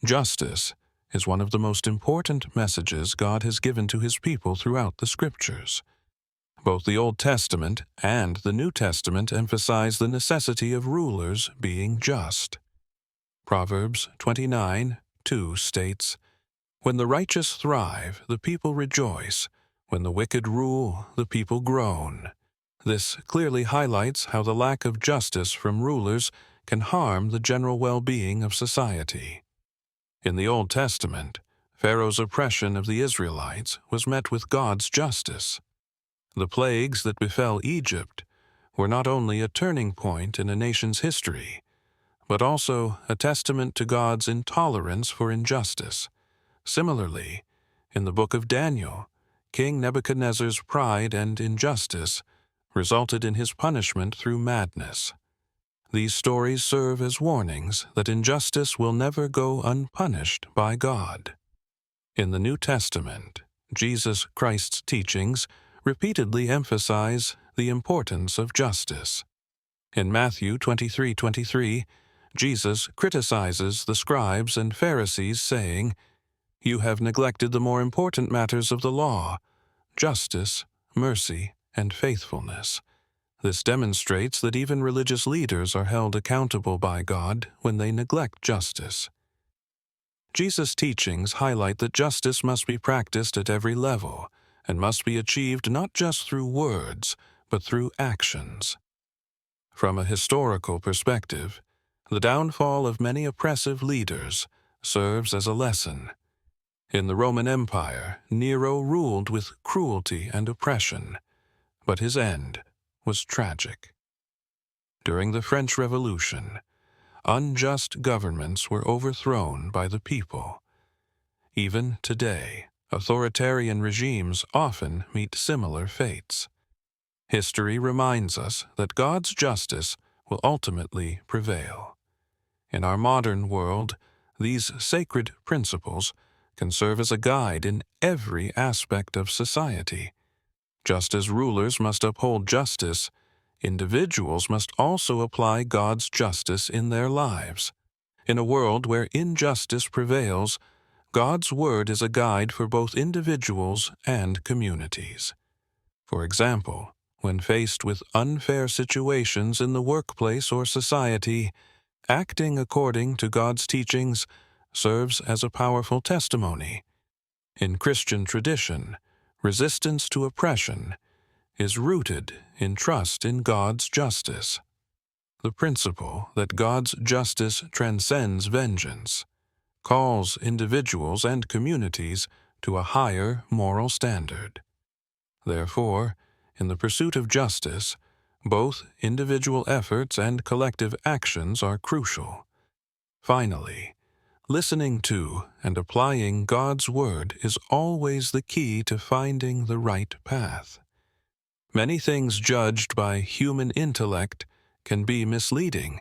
Justice is one of the most important messages God has given to His people throughout the Scriptures. Both the Old Testament and the New Testament emphasize the necessity of rulers being just. Proverbs 29:2 states, "When the righteous thrive, the people rejoice. When the wicked rule, the people groan." This clearly highlights how the lack of justice from rulers can harm the general well-being of society. In the Old Testament, Pharaoh's oppression of the Israelites was met with God's justice. The plagues that befell Egypt were not only a turning point in a nation's history, but also a testament to God's intolerance for injustice. Similarly, in the book of Daniel, King Nebuchadnezzar's pride and injustice resulted in his punishment through madness. These stories serve as warnings that injustice will never go unpunished by God. In the New Testament, Jesus Christ's teachings repeatedly emphasize the importance of justice. In Matthew 23:23, Jesus criticizes the scribes and Pharisees, saying, "You have neglected the more important matters of the law, justice, mercy, and faithfulness." This demonstrates that even religious leaders are held accountable by God when they neglect justice. Jesus' teachings highlight that justice must be practiced at every level and must be achieved not just through words, but through actions. From a historical perspective, the downfall of many oppressive leaders serves as a lesson. In the Roman Empire, Nero ruled with cruelty and oppression, but his end was tragic. During the French Revolution, unjust governments were overthrown by the people. Even today, authoritarian regimes often meet similar fates. History reminds us that God's justice will ultimately prevail. In our modern world, these sacred principles can serve as a guide in every aspect of society. Just as rulers must uphold justice, individuals must also apply God's justice in their lives. In a world where injustice prevails, God's Word is a guide for both individuals and communities. For example, when faced with unfair situations in the workplace or society, acting according to God's teachings serves as a powerful testimony. In Christian tradition, resistance to oppression is rooted in trust in God's justice. The principle that God's justice transcends vengeance calls individuals and communities to a higher moral standard. Therefore, in the pursuit of justice, both individual efforts and collective actions are crucial. Finally, listening to and applying God's Word is always the key to finding the right path. Many things judged by human intellect can be misleading,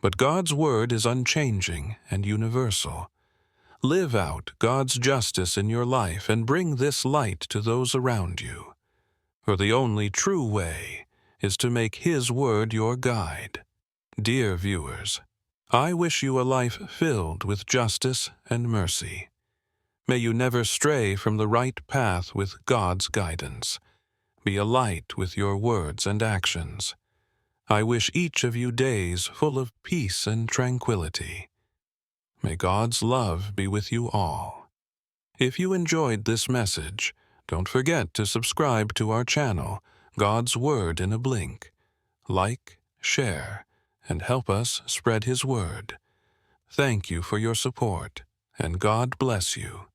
but God's Word is unchanging and universal. Live out God's justice in your life and bring this light to those around you. For the only true way is to make His Word your guide. Dear viewers, I wish you a life filled with justice and mercy. May you never stray from the right path with God's guidance. Be a light with your words and actions. I wish each of you days full of peace and tranquility. May God's love be with you all. If you enjoyed this message, don't forget to subscribe to our channel, God's Word in a Blink. Like, share, and help us spread His Word. Thank you for your support, and God bless you.